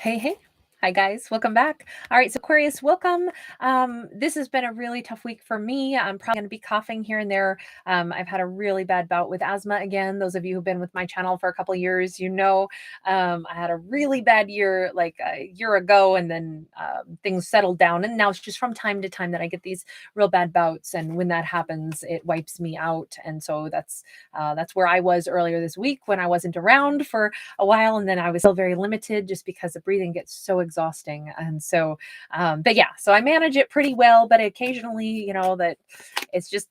Hey, hey. Hi, guys. Welcome back. All right. So, Aquarius, welcome. This has been a really tough week for me. I'm probably going to be coughing here and there. I've had a really bad bout with asthma again. Those of you who've been with my channel for a couple of years, I had a really bad year like a year ago, and then things settled down. And now it's just from time to time that I get these real bad bouts. And when that happens, it wipes me out. And so that's where I was earlier this week when I wasn't around for a while, and then I was still very limited just because the breathing gets so exhausting. And so but yeah, so I manage it pretty well, but occasionally, that it's just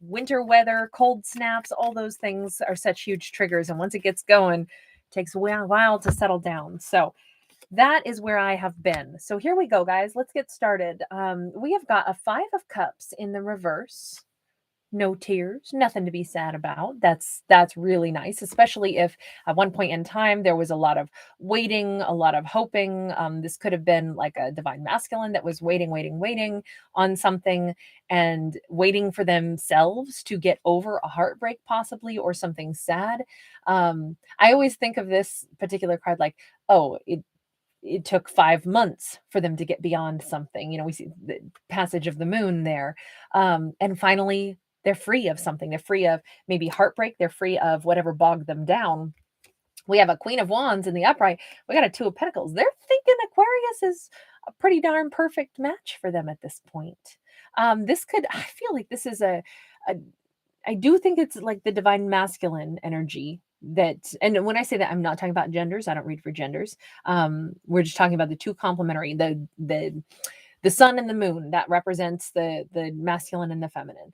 winter weather, cold snaps, all those things are such huge triggers, and once it gets going, it takes a while to settle down. So that is where I have been. So here we go, guys. Let's get started. We have got a 5 of Cups in the reverse. No tears, nothing to be sad about. That's really nice, especially if at one point in time there was a lot of waiting, a lot of hoping. This could have been like a divine masculine that was waiting on something and waiting for themselves to get over a heartbreak, possibly, or something sad. I always think of this particular card like, oh, it took 5 months for them to get beyond something. We see the passage of the moon there. And finally, they're free of something. They're free of maybe heartbreak. They're free of whatever bogged them down. We have a Queen of Wands in the upright. We got a Two of Pentacles. They're thinking Aquarius is a pretty darn perfect match for them at this point. I feel like this is a I do think it's like the divine masculine energy that, and when I say that, I'm not talking about genders. I don't read for genders. We're just talking about the two complementary, the sun and the moon that represents the masculine and the feminine.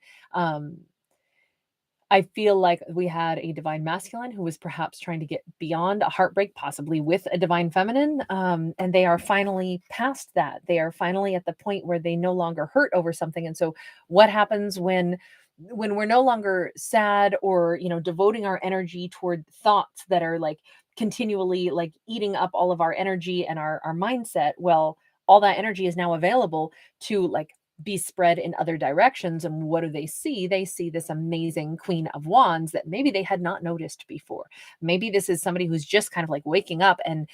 I feel like we had a divine masculine who was perhaps trying to get beyond a heartbreak, possibly with a divine feminine. And they are finally past that. They are finally at the point where they no longer hurt over something. And so what happens when we're no longer sad or, devoting our energy toward thoughts that are like continually like eating up all of our energy and our mindset? Well, all that energy is now available to like be spread in other directions. And what do they see? They see this amazing Queen of Wands that maybe they had not noticed before. Maybe this is somebody who's just kind of like waking up, and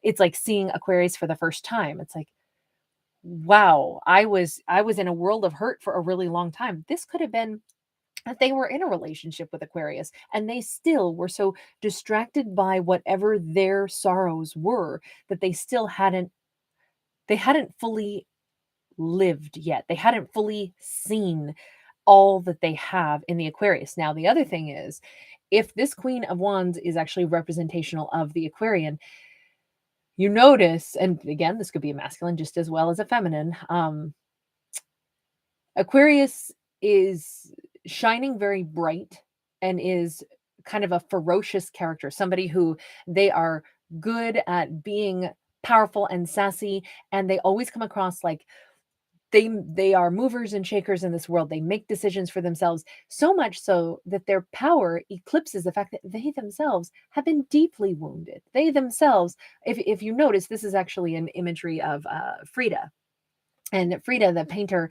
it's like seeing Aquarius for the first time. It's like, wow, I was in a world of hurt for a really long time. This could have been that they were in a relationship with Aquarius and they still were so distracted by whatever their sorrows were that they hadn't fully lived yet. They hadn't fully seen all that they have in the Aquarius. Now, the other thing is, if this Queen of Wands is actually representational of the Aquarian, you notice, and again, this could be a masculine just as well as a feminine, Aquarius is shining very bright and is kind of a ferocious character, somebody who they are good at being powerful and sassy, and they always come across like they are movers and shakers in this world. They make decisions for themselves, so much so that their power eclipses the fact that they themselves have been deeply wounded. They themselves, if you notice, this is actually an imagery of Frida. And Frida, the painter,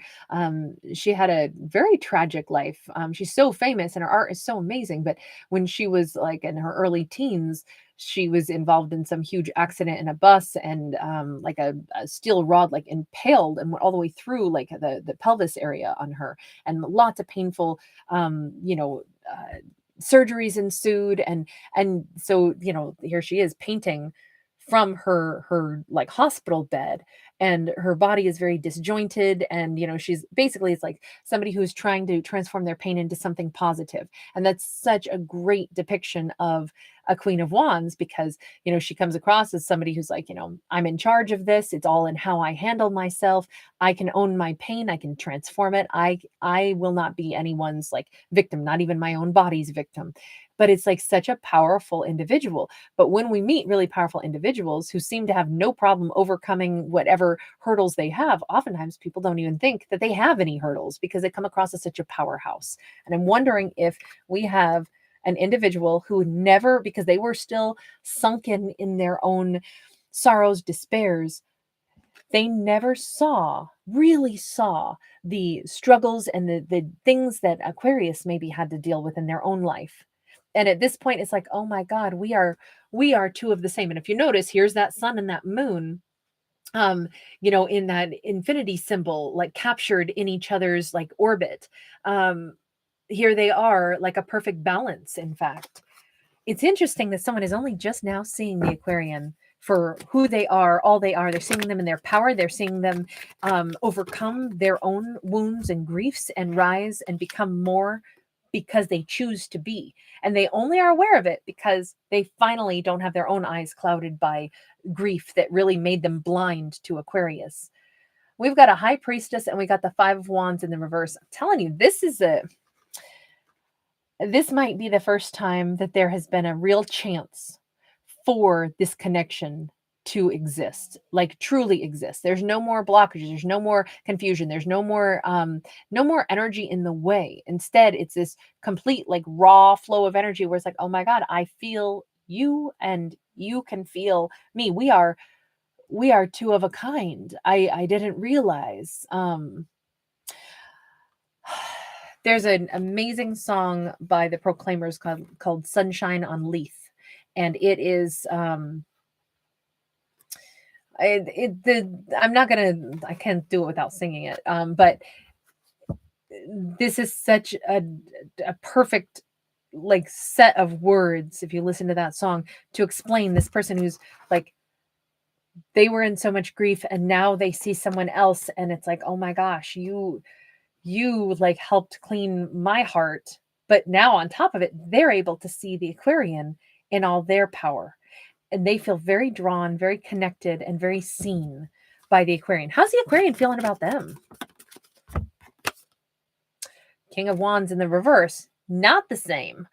she had a very tragic life. She's so famous and her art is so amazing. But when she was like in her early teens, she was involved in some huge accident in a bus, and like a steel rod like impaled and went all the way through like the pelvis area on her, and lots of painful, surgeries ensued. And so here she is painting from her like hospital bed, and her body is very disjointed, and she's basically, it's like somebody who's trying to transform their pain into something positive. And that's such a great depiction of a Queen of Wands, because she comes across as somebody who's like, I'm in charge of this. It's all in how I handle myself. I can own my pain. I can transform it. I will not be anyone's like victim, not even my own body's victim. But it's like such a powerful individual. But when we meet really powerful individuals who seem to have no problem overcoming whatever hurdles they have, oftentimes people don't even think that they have any hurdles because they come across as such a powerhouse. And I'm wondering if we have an individual who never, because they were still sunken in their own sorrows, despairs, they never really saw the struggles and the things that Aquarius maybe had to deal with in their own life. And at this point, it's like, oh my God, we are two of the same. And if you notice, here's that sun and that moon, in that infinity symbol, like captured in each other's like orbit. Um, Here they are, like a perfect balance, in fact. It's interesting that someone is only just now seeing the Aquarian for who they are, all they are. They're seeing them in their power. They're seeing them overcome their own wounds and griefs and rise and become more because they choose to be. And they only are aware of it because they finally don't have their own eyes clouded by grief that really made them blind to Aquarius. We've got a high priestess and we got the 5 of Wands in the reverse. I'm telling you, this might be the first time that there has been a real chance for this connection to exist, like truly exist. There's no more blockages, there's no more confusion, there's no more energy in the way. Instead, it's this complete like raw flow of energy where it's like, oh my God, I feel you and you can feel me. We are two of a kind. I didn't realize. There's an amazing song by the Proclaimers called Sunshine on Leith. And it is I can't do it without singing it. But this is such a perfect like set of words, if you listen to that song, to explain this person who's like, they were in so much grief and now they see someone else and it's like, oh my gosh, you like helped clean my heart. But now on top of it, they're able to see the Aquarian in all their power. And they feel very drawn, very connected, and very seen by the Aquarian. How's the Aquarian feeling about them? King of Wands in the reverse, not the same.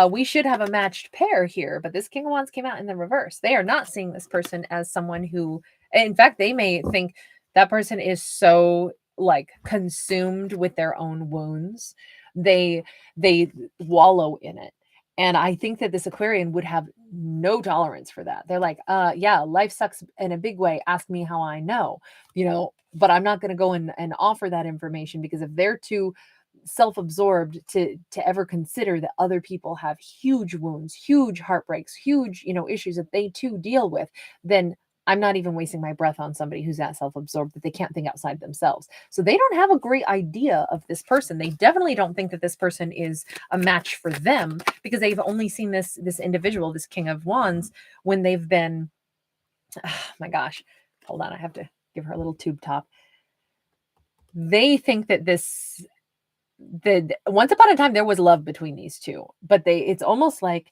We should have a matched pair here, but this King of Wands came out in the reverse. They are not seeing this person as someone who, in fact, they may think that person is so like consumed with their own wounds. They wallow in it. And I think that this Aquarian would have no tolerance for that. They're like, yeah, life sucks in a big way. Ask me how I know, but I'm not going to go and offer that information, because if they're too self-absorbed to ever consider that other people have huge wounds, huge heartbreaks, huge, issues that they too deal with, then I'm not even wasting my breath on somebody who's that self-absorbed that they can't think outside themselves. So they don't have a great idea of this person. They definitely don't think that this person is a match for them, because they've only seen this individual, this King of Wands, when they've been, oh my gosh, hold on, I have to give her a little tube top. They think that once upon a time there was love between these two, but it's almost like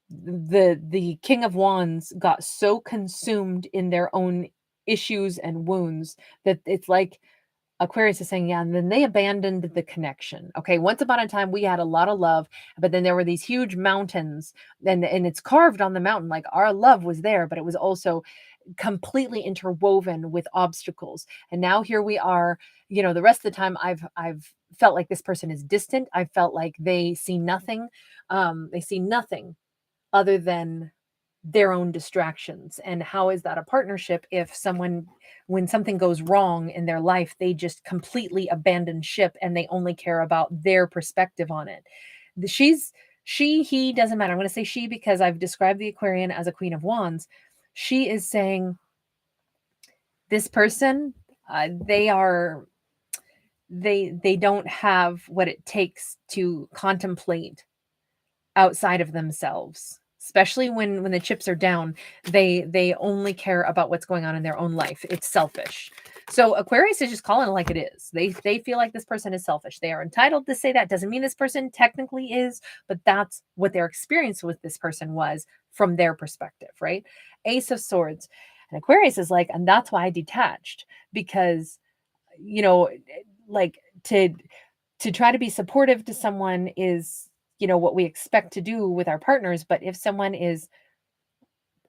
the King of Wands got so consumed in their own issues and wounds that it's like Aquarius is saying, yeah, and then they abandoned the connection. Okay, once upon a time we had a lot of love, but then there were these huge mountains, and it's carved on the mountain, like our love was there, but it was also completely interwoven with obstacles. And now here we are, the rest of the time I've felt like this person is distant. I felt like they see nothing. They see nothing other than their own distractions. And how is that a partnership if when something goes wrong in their life, they just completely abandon ship and they only care about their perspective on it? He, doesn't matter. I'm going to say she because I've described the Aquarian as a Queen of Wands. She is saying this person, they don't have what it takes to contemplate outside of themselves, especially when the chips are down. They only care about what's going on in their own life. It's selfish. So Aquarius is just calling it like it is. They feel like this person is selfish. They are entitled to say that. Doesn't mean this person technically is, but that's what their experience with this person was from their perspective, right? Ace of Swords. And Aquarius is like, and that's why I detached, because like to try to be supportive to someone is what we expect to do with our partners. But if someone is,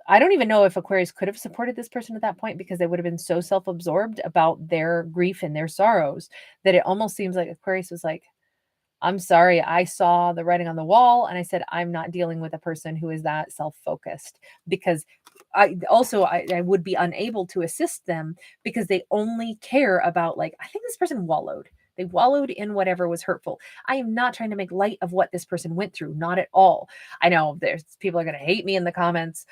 I don't even know if Aquarius could have supported this person at that point, because they would have been so self-absorbed about their grief and their sorrows that it almost seems like Aquarius was like, I'm sorry, I saw the writing on the wall and I said, I'm not dealing with a person who is that self-focused, because I would be unable to assist them, because they only care about, like, I think this person wallowed. They wallowed in whatever was hurtful. I am not trying to make light of what this person went through, not at all. I know there's people are going to hate me in the comments.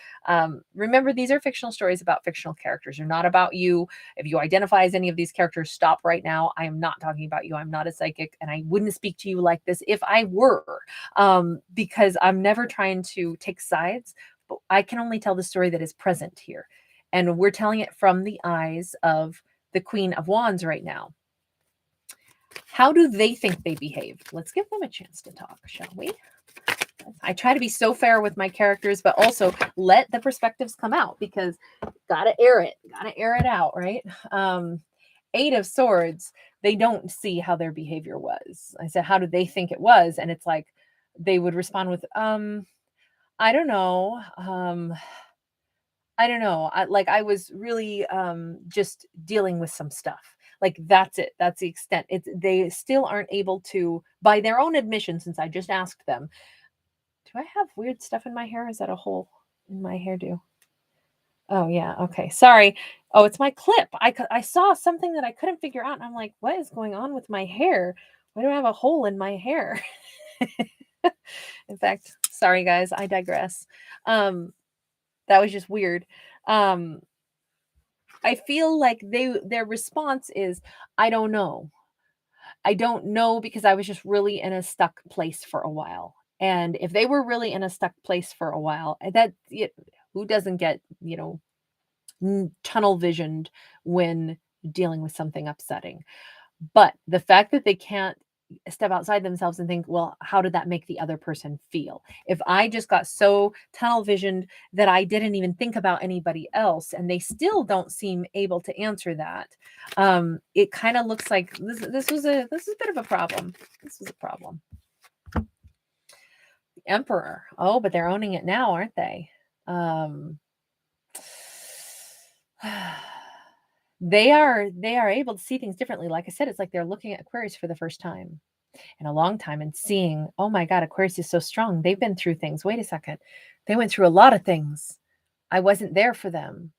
Remember, these are fictional stories about fictional characters. They're not about you. If you identify as any of these characters, stop right now. I am not talking about you. I'm not a psychic, and I wouldn't speak to you like this if I were, because I'm never trying to take sides. But I can only tell the story that is present here. And we're telling it from the eyes of the Queen of Wands right now. How do they think they behaved? Let's give them a chance to talk, shall we? I try to be so fair with my characters, but also let the perspectives come out, because gotta air it out, right? 8 of Swords, they don't see how their behavior was. I said, how do they think it was? And it's like they would respond with, I don't know. I don't know. I was really just dealing with some stuff. Like, that's it. That's the extent. They still aren't able to, by their own admission, since I just asked them, do I have weird stuff in my hair? Is that a hole in my hairdo? Oh yeah. Okay. Sorry. Oh, it's my clip. I saw something that I couldn't figure out, and I'm like, what is going on with my hair? Why do I have a hole in my hair? In fact, sorry guys, I digress. That was just weird. I feel like their response is, I don't know. I don't know, because I was just really in a stuck place for a while. And if they were really in a stuck place for a while, who doesn't get, tunnel visioned when dealing with something upsetting? But the fact that they can't step outside themselves and think, well, how did that make the other person feel? If I just got so tunnel visioned that I didn't even think about anybody else, and they still don't seem able to answer that, it kind of looks like this is a bit of a problem. This is a problem. Emperor. Oh, but they're owning it now, aren't they? They are able to see things differently. Like I said, it's like they're looking at Aquarius for the first time in a long time and seeing, oh my God, Aquarius is so strong. They've been through things. Wait a second. They went through a lot of things. I wasn't there for them.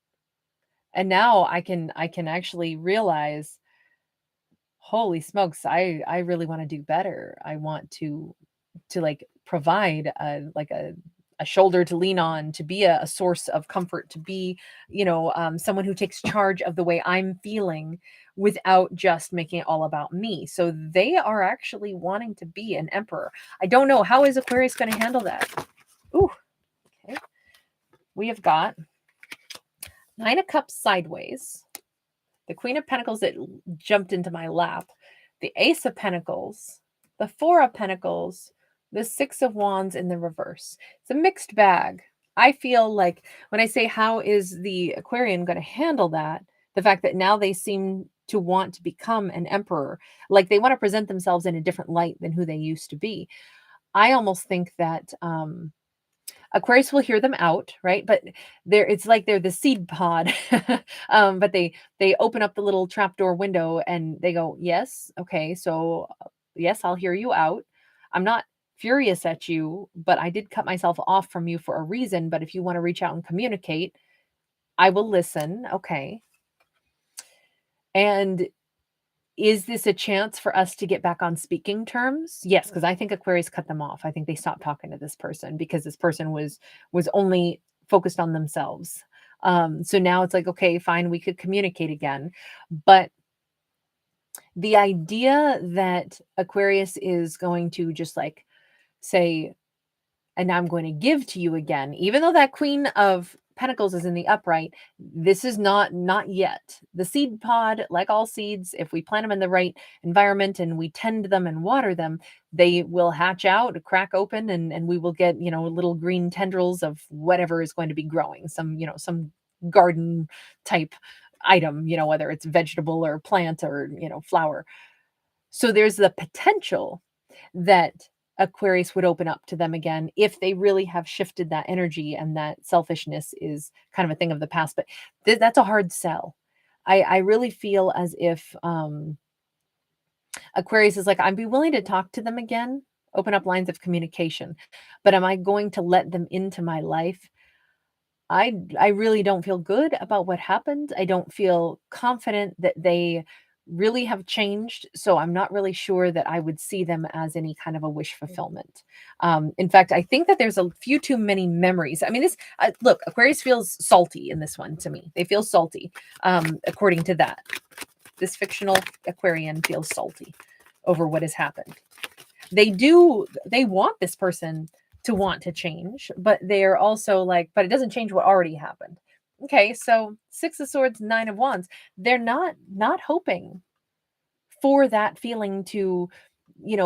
And now I can actually realize, holy smokes, I really want to do better. I want to like provide a shoulder to lean on, to be a source of comfort, to be, someone who takes charge of the way I'm feeling without just making it all about me. So they are actually wanting to be an emperor. I don't know. How is Aquarius going to handle that? Ooh, okay. We have got 9 of Cups sideways, the Queen of Pentacles that jumped into my lap, the Ace of Pentacles, the 4 of Pentacles, the 6 of Wands in the reverse. It's a mixed bag. I feel like when I say how is the Aquarian going to handle that, the fact that now they seem to want to become an emperor, like they want to present themselves in a different light than who they used to be. I almost think that Aquarius will hear them out, right? But it's like they're the seed pod. But they open up the little trapdoor window and they go, yes, okay, so yes, I'll hear you out. I'm not furious at you, but I did cut myself off from you for a reason. But if you want to reach out and communicate, I will listen. Okay. And is this a chance for us to get back on speaking terms? Yes, because I think Aquarius cut them off. I think they stopped talking to this person because this person was only focused on themselves. So now it's like, okay, fine, we could communicate again. But the idea that Aquarius is going to just like say, and now I'm going to give to you again, even though that Queen of Pentacles is in the upright, this is not yet. The seed pod, like all seeds, if we plant them in the right environment and we tend them and water them, they will hatch out, crack open, and we will get, little green tendrils of whatever is going to be growing, some garden type item, whether it's vegetable or plant or, flower. So there's the potential that Aquarius would open up to them again if they really have shifted that energy and that selfishness is kind of a thing of the past. But that's a hard sell. I really feel as if Aquarius is like, I'd be willing to talk to them again, open up lines of communication, but am I going to let them into my life? I really don't feel good about what happened. I don't feel confident that they really have changed. So I'm not really sure that I would see them as any kind of a wish fulfillment. In fact, I think that there's a few too many memories. I mean, this look, Aquarius feels salty in this one to me. They feel salty, according to that. This fictional Aquarian feels salty over what has happened. They want this person to want to change, but they're also like, but it doesn't change what already happened. Okay, so Six of Swords, Nine of Wands. They're not hoping for that feeling to,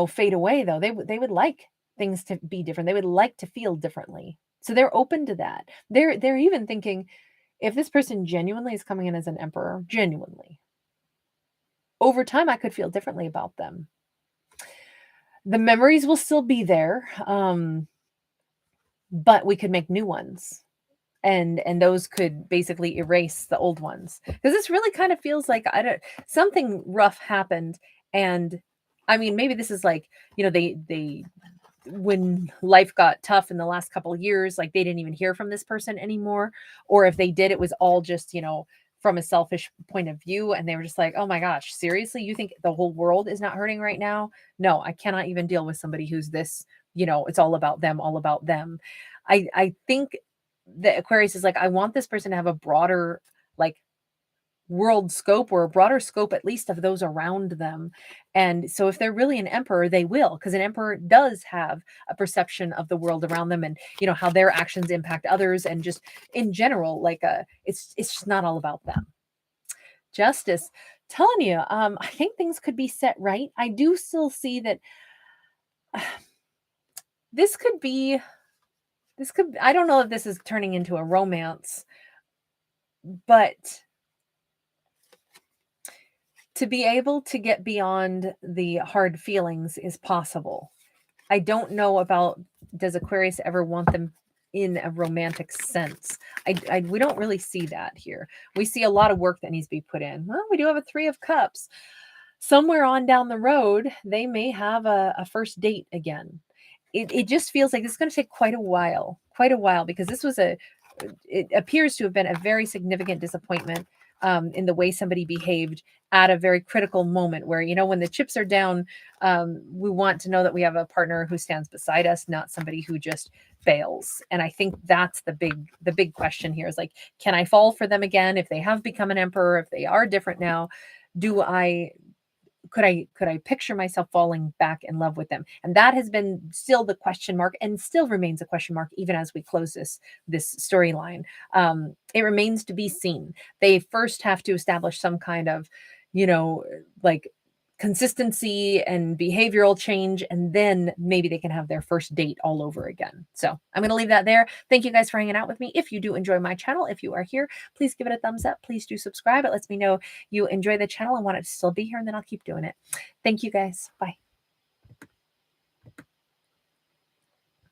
fade away though. They would like things to be different. They would like to feel differently. So they're open to that. They're even thinking, if this person genuinely is coming in as an emperor, genuinely, over time I could feel differently about them. The memories will still be there, but we could make new ones, and those could basically erase the old ones, because this really kind of feels like something rough happened. And I mean, maybe this is like, they when life got tough in the last couple of years, like they didn't even hear from this person anymore, or if they did, it was all just, from a selfish point of view, and they were just like, oh my gosh, seriously, you think the whole world is not hurting right now? No, I cannot even deal with somebody who's this, it's all about them, all about them. I think the Aquarius is like, I want this person to have a broader, like, world scope, or a broader scope at least of those around them. And so if they're really an emperor, they will, because an emperor does have a perception of the world around them, and how their actions impact others, and just in general, like it's just not all about them. Justice, telling you, I think things could be set right. I do still see that this could be, I don't know if this is turning into a romance, but to be able to get beyond the hard feelings is possible. I don't know about, does Aquarius ever want them in a romantic sense? We don't really see that here. We see a lot of work that needs to be put in. Well, we do have a Three of Cups. Somewhere on down the road, they may have a first date again. It just feels like it's going to take quite a while, because this was it appears to have been a very significant disappointment, in the way somebody behaved at a very critical moment, where, when the chips are down, we want to know that we have a partner who stands beside us, not somebody who just fails. And I think that's the big question here, is like, can I fall for them again if they have become an emperor, if they are different now? Could I picture myself falling back in love with them? And that has been still the question mark, and still remains a question mark even as we close this storyline. It remains to be seen. They first have to establish some kind of, like, consistency and behavioral change, and then maybe they can have their first date all over again. So I'm going to leave that there. Thank you guys for hanging out with me. If you do enjoy my channel, if you are here, please give it a thumbs up. Please do subscribe. It lets me know you enjoy the channel and want it to still be here, and then I'll keep doing it. Thank you guys. Bye.